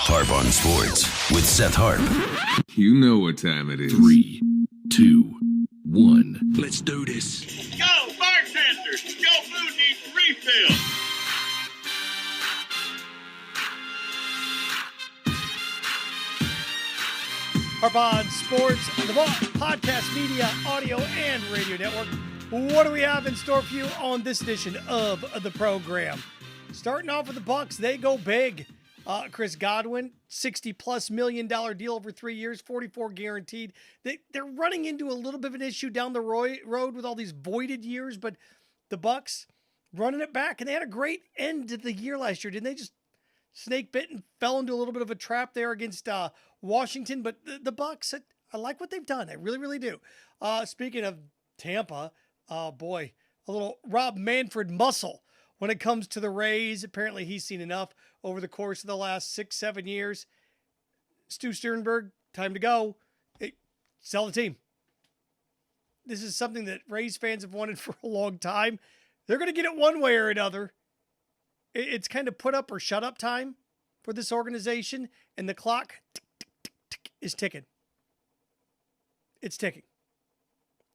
Harp on Sports with Seth Harp. You know what time it is. 3, 2, 1. Let's do this. Go, bartender! Your food needs refill! Harp on Sports, the podcast, media, audio, and radio network. What do we have in store for you on this edition of the program? Starting off with the Bucs, they go big. Chris Godwin, $60+ million deal over 3 years, 44 guaranteed. They're running into a little bit of an issue down the road with all these voided years, but the Bucs running it back, and they had a great end to the year last year. Didn't they just snake bit and fell into a little bit of a trap there against Washington? But the Bucs, I like what they've done. I really, really do. Speaking of Tampa, boy, a little Rob Manfred muscle when it comes to the Rays. Apparently he's seen enough over the course of the last 6-7 years. Stu Sternberg, time to go. Hey, sell the team. This is something that Rays fans have wanted for a long time. They're going to get it one way or another. It's kind of put up or shut up time for this organization, and the clock is ticking. It's ticking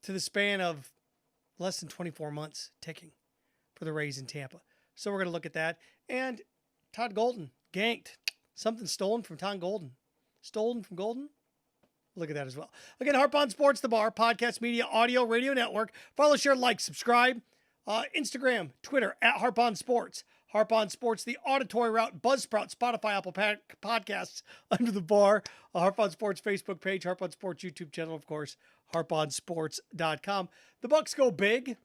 to the span of less than 24 months, ticking for the Rays in Tampa. So we're going to look at that. And Todd Golden, ganked. Something stolen from Todd Golden. Stolen from Golden? Look at that as well. Again, Harp on Sports, the bar, podcast, media, audio, radio network. Follow, share, like, subscribe. Instagram, Twitter, at Harp on Sports. Harp on Sports, the auditory route, Buzzsprout, Spotify, Apple Podcasts, Under the Bar, Harp on Sports Facebook page, Harp on Sports YouTube channel, of course, harponsports.com. The Bucs go big.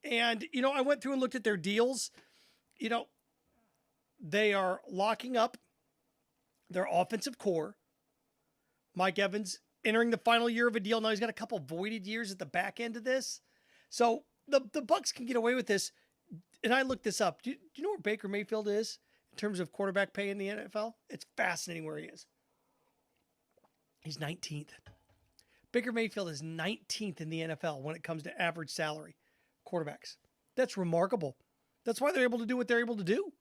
And, I went through and looked at their deals. They are locking up their offensive core. Mike Evans entering the final year of a deal. Now he's got a couple voided years at the back end of this. So the Bucs can get away with this. And I looked this up. Do you know where Baker Mayfield is in terms of quarterback pay in the NFL? It's fascinating where he is. He's 19th. Baker Mayfield is 19th in the NFL when it comes to average salary quarterbacks. That's remarkable. That's why they're able to do what they're able to do.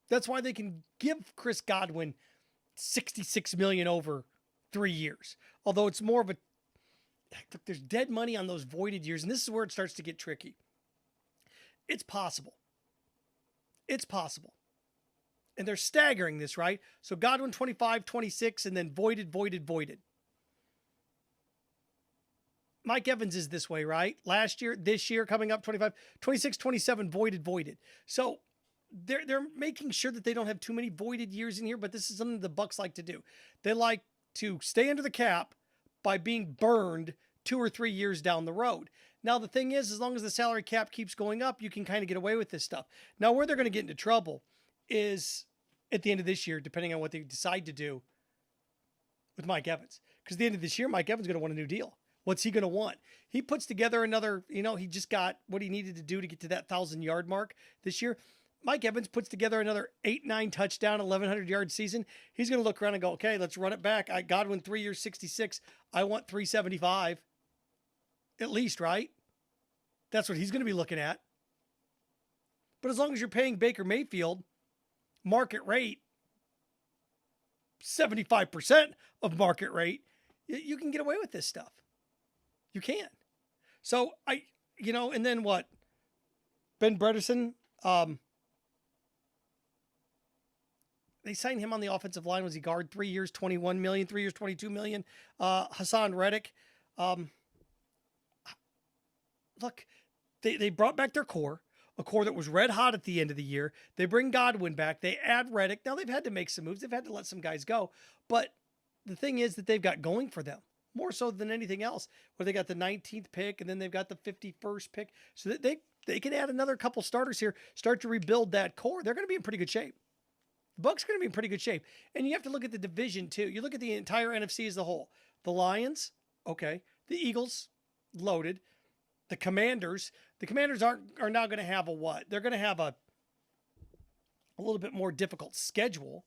That's why they can give Chris Godwin $66 million over 3 years. Although it's more of a, look, there's dead money on those voided years, and this is where it starts to get tricky. It's possible. It's possible. And they're staggering this, right? So Godwin 25, 26, and then voided. Mike Evans is this way, right? Last year, this year, coming up 25, 26, 27, voided. So they're making sure that they don't have too many voided years in here, but this is something the Bucs like to do. They like to stay under the cap by being burned 2 or 3 years down the road. Now, the thing is, as long as the salary cap keeps going up, you can kind of get away with this stuff. Now, where they're going to get into trouble is at the end of this year, depending on what they decide to do with Mike Evans. Because at the end of this year, Mike Evans is going to want a new deal. What's he going to want? He puts together another, he just got what he needed to do to get to that 1,000-yard mark this year. Mike Evans puts together another 8-9 touchdown, 1,100-yard season. He's going to look around and go, okay, let's run it back. Godwin 3 years, 66. I want 375 at least, right? That's what he's going to be looking at. But as long as you're paying Baker Mayfield market rate, 75% of market rate, you can get away with this stuff. You can. So and then what? Ben Bredeson, they signed him on the offensive line. Was he guard? 3 years, $21 million, 3 years, $22 million. Hassan Reddick. Look, they brought back their core, a core that was red hot at the end of the year. They bring Godwin back. They add Reddick. Now they've had to make some moves. They've had to let some guys go. But the thing is that they've got going for them, more so than anything else, where they got the 19th pick and then they've got the 51st pick. So that they can add another couple starters here, start to rebuild that core. They're going to be in pretty good shape. The Bucs are going to be in pretty good shape. And you have to look at the division too. You look at the entire NFC as a whole. The Lions, okay. The Eagles, loaded. The Commanders are now going to have a what? They're going to have a little bit more difficult schedule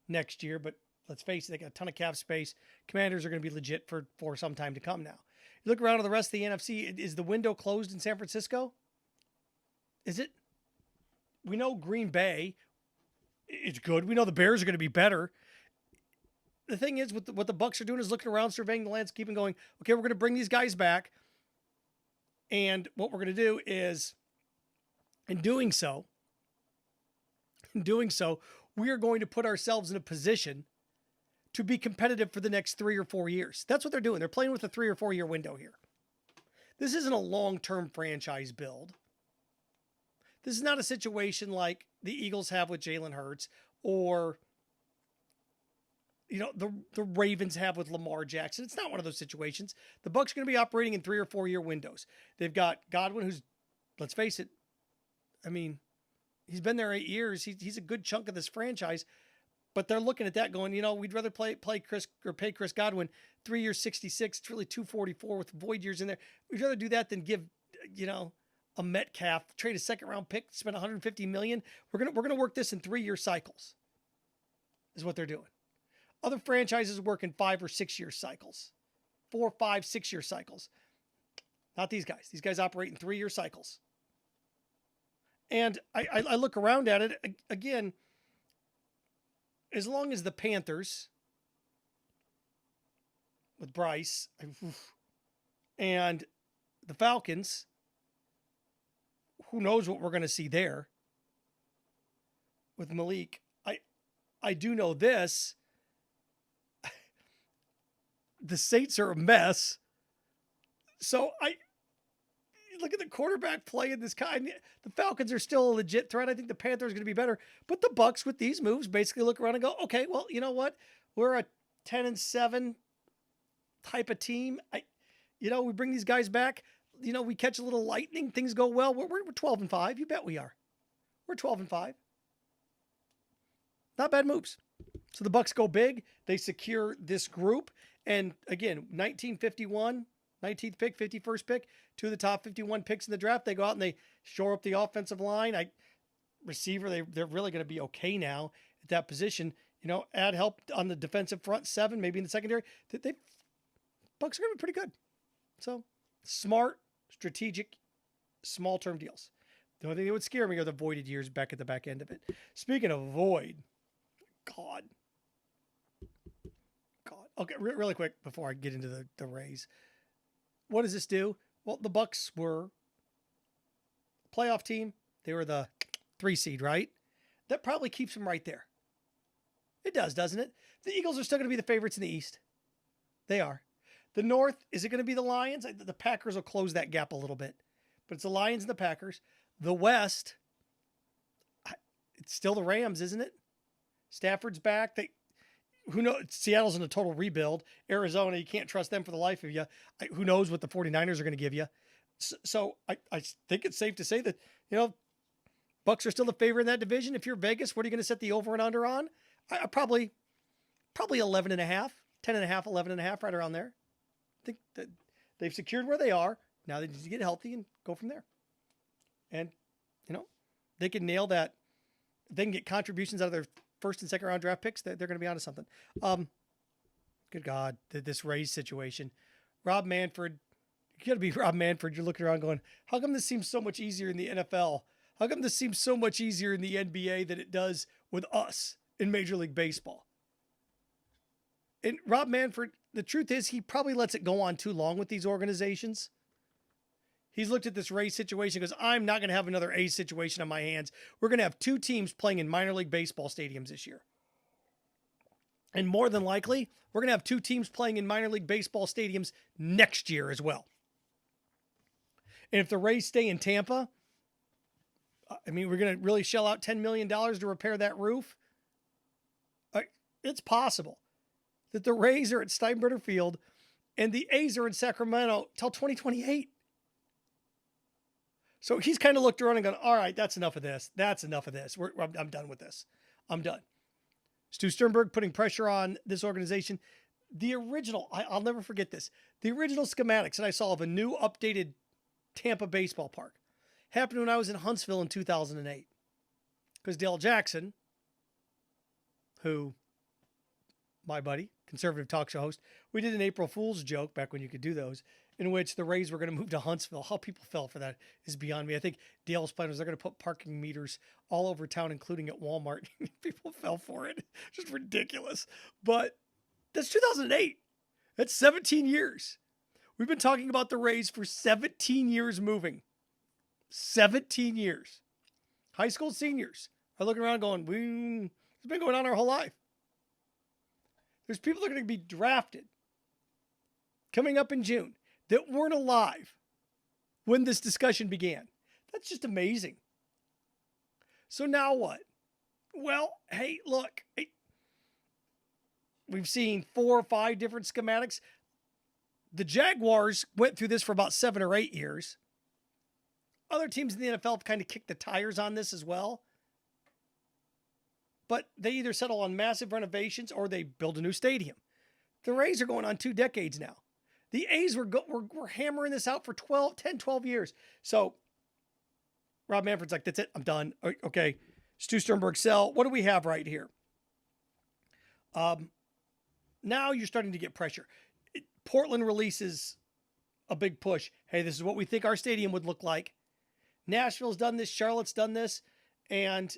next year, but let's face it, they got a ton of cap space. Commanders are going to be legit for some time to come now. You look around at the rest of the NFC, is the window closed in San Francisco? Is it? We know Green Bay It's good. We know the Bears are going to be better. The thing is, what the Bucs are doing is looking around, surveying the landscape, and going, okay, we're going to bring these guys back. And what we're going to do is, in doing so, we are going to put ourselves in a position to be competitive for the next 3 or 4 years. That's what they're doing. They're playing with a 3 or 4 year window here. This isn't a long-term franchise build. This is not a situation like the Eagles have with Jalen Hurts or, the Ravens have with Lamar Jackson. It's not one of those situations. The Bucs are going to be operating in 3 or 4 year windows. They've got Godwin, who's, let's face it, I mean, he's been there 8 years. He's a good chunk of this franchise, but they're looking at that going, we'd rather pay Chris Godwin 3 years, 66. It's really 244 with void years in there. We'd rather do that than give, a Metcalf, trade a second round pick, spend $150 million. We're gonna work this in 3 year cycles. Is what they're doing. Other franchises work in 5 or 6 year cycles, 4, 5, 6 year cycles. Not these guys. These guys operate in 3 year cycles. And I look around at it again. As long as the Panthers with Bryce and the Falcons, who knows what we're going to see there with Malik. I do know this. The Saints are a mess. So look at the quarterback play in this kind. The Falcons are still a legit threat. I think the Panthers are going to be better. But the Bucs with these moves basically look around and go, okay, well, you know what? We're a 10-7 type of team. We bring these guys back. We catch a little lightning. Things go well. We're 12-5. You bet we are. We're 12-5. Not bad moves. So the Bucs go big. They secure this group. And again, 1951, 19th pick, 51st pick, 2 of the top 51 picks in the draft. They go out and they shore up the offensive line. Receiver, they're really going to be okay now at that position. Add help on the defensive front 7, maybe in the secondary. Bucs are going to be pretty good. So smart, strategic, small-term deals. The only thing that would scare me are the voided years back at the back end of it. Speaking of void, God. Okay, really quick before I get into the Rays. What does this do? Well, the Bucs were a playoff team. They were the 3 seed, right? That probably keeps them right there. It does, doesn't it? The Eagles are still going to be the favorites in the East. They are. The North, is it going to be the Lions? The Packers will close that gap a little bit. But it's the Lions and the Packers. The West, it's still the Rams, isn't it? Stafford's back. Who knows? Seattle's in a total rebuild. Arizona, you can't trust them for the life of you. Who knows what the 49ers are going to give you? So I think it's safe to say that, Bucs are still the favorite in that division. If you're Vegas, what are you going to set the over and under on? Probably 11.5, 10.5, 11.5, right around there. I think that they've secured where they are. Now they need to get healthy and go from there. And, they can nail that. They can get contributions out of their first and second round draft picks. They're going to be onto something. Good God, this Rays situation. Rob Manfred, you got to be Rob Manfred. You're looking around going, how come this seems so much easier in the NFL? How come this seems so much easier in the NBA than it does with us in Major League Baseball? And Rob Manfred, the truth is he probably lets it go on too long with these organizations. He's looked at this Rays situation and goes, I'm not going to have another A's situation on my hands. We're going to have 2 teams playing in minor league baseball stadiums this year. And more than likely, we're going to have 2 teams playing in minor league baseball stadiums next year as well. And if the Rays stay in Tampa, we're going to really shell out $10 million to repair that roof. It's possible that the Rays are at Steinbrenner Field and the A's are in Sacramento till 2028. So he's kind of looked around and gone, all right, that's enough of this. That's enough of this. I'm done with this. I'm done. Stu Sternberg putting pressure on this organization. The original, I'll never forget this. The original schematics that I saw of a new updated Tampa baseball park happened when I was in Huntsville in 2008. Because Dale Jackson, who, my buddy, conservative talk show host, we did an April Fool's joke back when you could do those. in which the Rays were going to move to Huntsville. How people fell for that is beyond me. I think Dale's plan was they're going to put parking meters all over town, including at Walmart. People fell for it. Just ridiculous. But that's 2008. That's 17 years. We've been talking about the Rays for 17 years moving. 17 years. High school seniors are looking around going, it's been going on our whole life. There's people that are going to be drafted coming up in June that weren't alive when this discussion began. That's just amazing. So now what? Well, hey, look. We've seen 4 or 5 different schematics. The Jaguars went through this for about 7 or 8 years. Other teams in the NFL have kind of kicked the tires on this as well. But they either settle on massive renovations or they build a new stadium. The Rays are going on 2 decades now. The A's were hammering this out for 10, 12 years. So Rob Manfred's like, that's it. I'm done. Okay. Stu Sternberg sell. What do we have right here? Now you're starting to get pressure. Portland releases a big push. Hey, this is what we think our stadium would look like. Nashville's done this. Charlotte's done this. And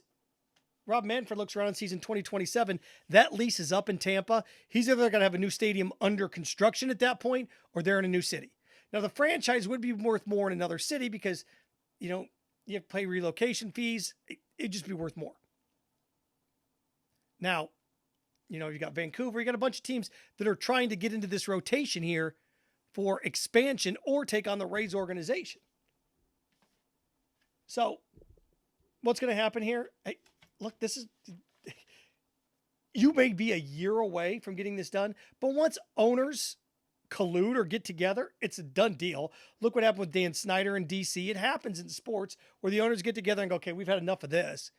Rob Manfred looks around and sees in 2027, that lease is up in Tampa. He's either going to have a new stadium under construction at that point, or they're in a new city. Now, the franchise would be worth more in another city because, you have to pay relocation fees. It'd just be worth more. Now, you got Vancouver. You got a bunch of teams that are trying to get into this rotation here for expansion or take on the Rays organization. So what's going to happen here? Hey, look, you may be a year away from getting this done, but once owners collude or get together, it's a done deal. Look what happened with Dan Snyder in DC. It happens in sports where the owners get together and go, okay, we've had enough of this.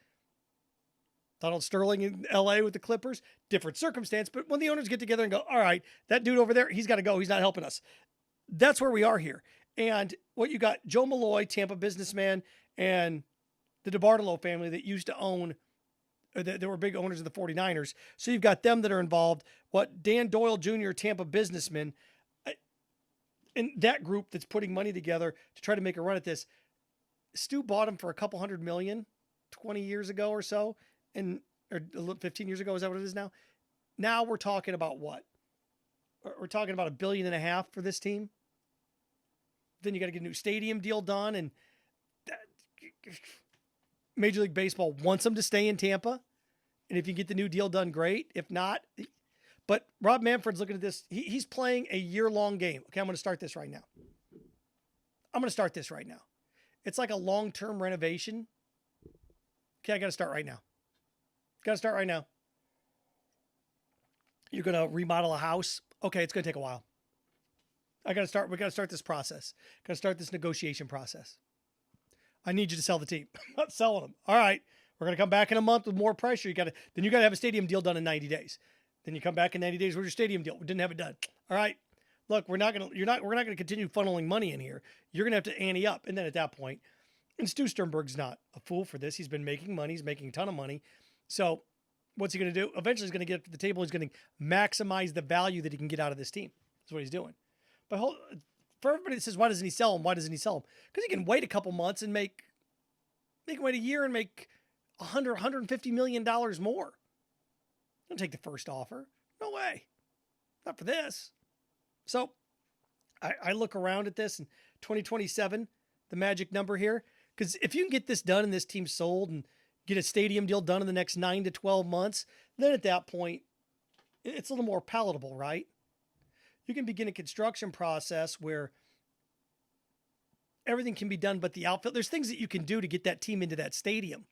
Donald Sterling in LA with the Clippers, different circumstance, but when the owners get together and go, all right, that dude over there, he's got to go. He's not helping us. That's where we are here. And what you got, Joe Malloy, Tampa businessman, and the DeBartolo family that used to own, they were big owners of the 49ers. So you've got them that are involved. What Dan Doyle Jr., Tampa businessman, and that group that's putting money together to try to make a run at this. Stu bought him for a couple $100 million 20 years ago or so. Or 15 years ago, is that what it is now? Now we're talking about what? We're talking about $1.5 billion for this team. Then you got to get a new stadium deal done, and Major League Baseball wants them to stay in Tampa. And if you get the new deal done, great. If not, but Rob Manfred's looking at this. He's playing a year-long game. Okay, I'm going to start this right now. It's like a long-term renovation. Okay, I got to start right now. You're going to remodel a house. Okay, it's going to take a while. We got to start this process. Got to start this negotiation process. I need you to sell the team. I'm not selling them. All right. We're going to come back in a month with more pressure. Then you got to have a stadium deal done in 90 days. Then you come back in 90 days with your stadium deal. We didn't have it done. All right. Look, we're not going to continue funneling money in here. You're going to have to ante up. And then at that point, and Stu Sternberg's not a fool for this. He's been making money. He's making a ton of money. So what's he going to do? Eventually he's going to get up to the table. He's going to maximize the value that he can get out of this team. That's what he's doing. But for everybody that says, why doesn't he sell him? Because he can wait a couple months and he can wait a year and make $150 million more. Don't take the first offer. No way. Not for this. So I look around at this in 2027, the magic number here, because if you can get this done and this team sold and get a stadium deal done in the next 9 to 12 months, then at that point, it's a little more palatable, right? You can begin a construction process where everything can be done but the outfield. There's things that you can do to get that team into that stadium.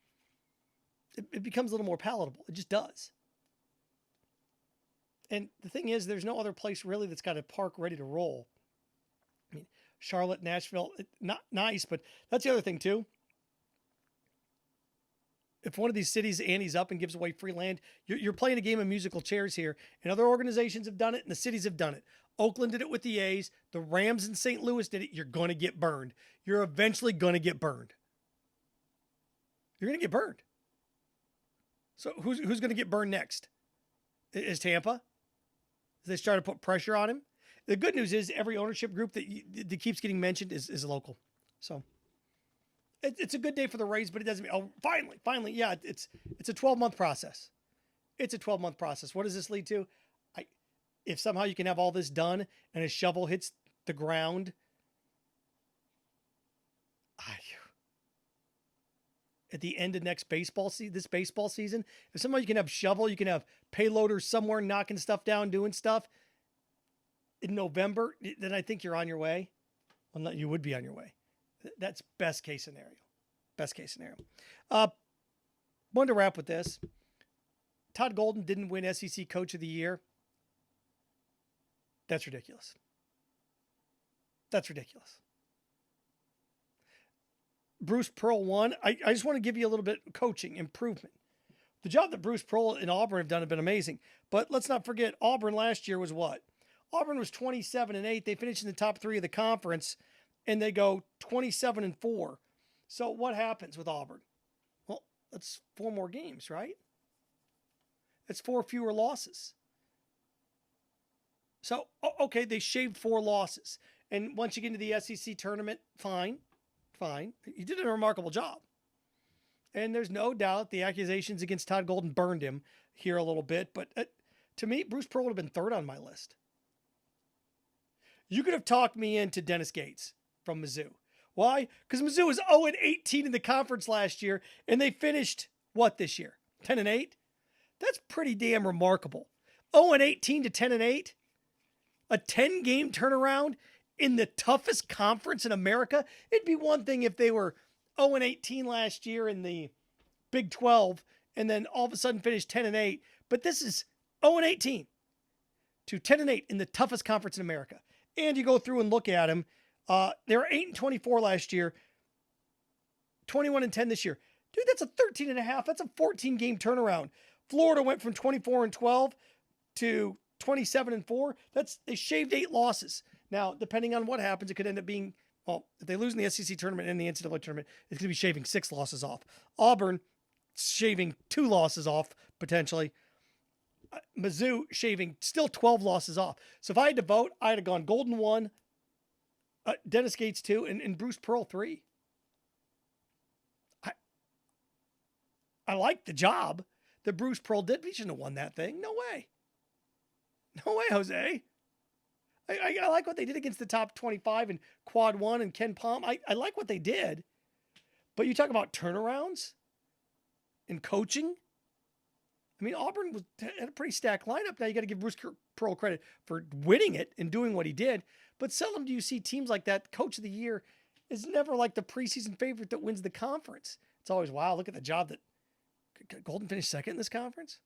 It becomes a little more palatable. It just does. And the thing is, there's no other place really that's got a park ready to roll. I mean, Charlotte, Nashville, not nice, but that's the other thing too. If one of these cities antes up and gives away free land, you're playing a game of musical chairs here. And other organizations have done it, and the cities have done it. Oakland did it with the A's. The Rams in St. Louis did it. You're going to get burned. You're eventually going to get burned. You're going to get burned. So who's going to get burned next? Is Tampa? They start to put pressure on him. the good news is every ownership group that keeps getting mentioned is local. So it's a good day for the Rays, but it doesn't mean, oh, finally. Yeah, it's a 12-month process. It's a 12-month process. What does this lead to? If somehow you can have all this done and a shovel hits the ground at the end of this baseball season, if somehow you can have shovel, you can have payloaders somewhere knocking stuff down, doing stuff in November, then I think you're on your way. Well, you would be on your way. That's best case scenario. Best case scenario. Wanted to wrap with this. Todd Golden didn't win SEC Coach of the Year. That's ridiculous. That's ridiculous. Bruce Pearl won. I just want to give you a little bit of coaching improvement. The job that Bruce Pearl and Auburn have done have been amazing. But let's not forget, Auburn last year was what? Auburn was 27-8. They finished in the top 3 of the conference, and they go 27-4. So what happens with Auburn? Well, that's 4 more games, right? That's 4 fewer losses. So, okay, they shaved 4 losses. And once you get into the SEC tournament, fine. You did a remarkable job. And there's no doubt the accusations against Todd Golden burned him here a little bit. But to me, Bruce Pearl would have been 3rd on my list. You could have talked me into Dennis Gates from Mizzou. Why? Because Mizzou was 0-18 in the conference last year, and they finished, what, this year? 10-8? That's pretty damn remarkable. 0-18 to 10-8? A 10-game turnaround in the toughest conference in America? It'd be one thing if they were 0-18 last year in the Big 12 and then all of a sudden finished 10-8. But this is 0-18 to 10-8 in the toughest conference in America. And you go through and look at them. They were 8-24 last year, 21-10 this year. Dude, that's a 13.5. That's a 14-game turnaround. Florida went from 24-12 to 27-4. They shaved 8 losses. Now, depending on what happens, it could end up being, well, if they lose in the SEC tournament and the NCAA tournament, it's going to be shaving 6 losses off. Auburn shaving 2 losses off potentially. Mizzou shaving still 12 losses off. So if I had to vote, I'd have gone Golden 1, Dennis Gates 2, and Bruce Pearl 3. I like the job that Bruce Pearl did, but he shouldn't have won that thing. No way. No way, Jose. I like what they did against the top 25 and Quad 1 and Ken Palm. I like what they did. But you talk about turnarounds and coaching. I mean, Auburn had a pretty stacked lineup. Now you got to give Bruce Pearl credit for winning it and doing what he did. But seldom do you see teams like that. Coach of the Year is never like the preseason favorite that wins the conference. It's always, wow, look at the job that Golden finished 2nd in this conference.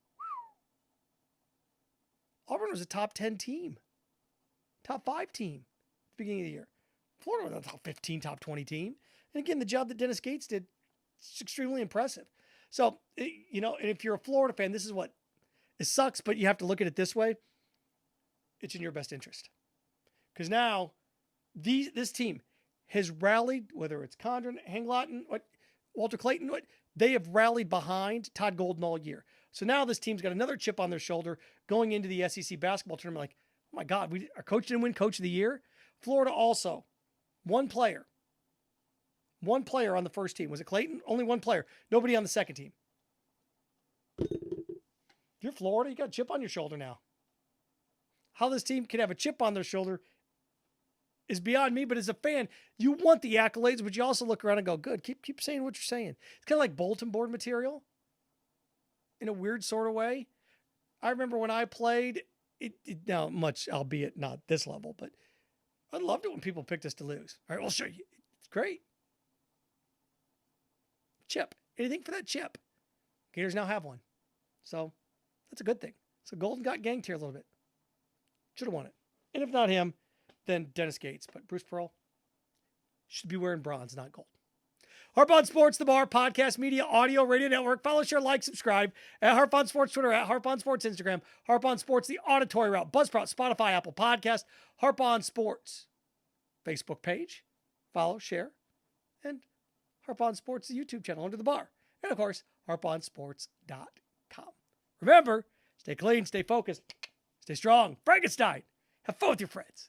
Auburn was a top 10 team. Top 5 team at the beginning of the year. Florida was a top 15, top 20 team. And again, the job that Dennis Gates did is extremely impressive. So, and if you're a Florida fan, this is what it sucks, but you have to look at it this way. It's in your best interest. Because now this team has rallied, whether it's Condren, Hanglotten, Walter Clayton, they have rallied behind Todd Golden all year. So now this team's got another chip on their shoulder going into the SEC basketball tournament. Like, oh my God, our coach didn't win Coach of the Year. Florida also, one player on the first team. Was it Clayton? Only one player. Nobody on the second team. If you're Florida, you got a chip on your shoulder now. How this team can have a chip on their shoulder is beyond me, but as a fan, you want the accolades, but you also look around and go, good, keep saying what you're saying. It's kind of like bulletin board material in a weird sort of way. I remember when I played, now much, albeit not this level, but I loved it when people picked us to lose. All right, we'll show you. It's great. Chip. Anything for that chip. Gators now have one. So that's a good thing. So Golden got ganked here a little bit. Should have won it. And if not him, then Dennis Gates. But Bruce Pearl should be wearing bronze, not gold. Harp on Sports, the Bar, podcast, media, audio, radio network. Follow, share, like, subscribe at Harp on Sports Twitter, at Harp on Sports Instagram, Harp on Sports, the auditory route, Buzzsprout, Spotify, Apple Podcast, Harp on Sports Facebook page. Follow, share, and Harp on Sports, the YouTube channel under the bar. And of course, harponsports.com. Remember, stay clean, stay focused, stay strong. Frankenstein Have fun with your friends.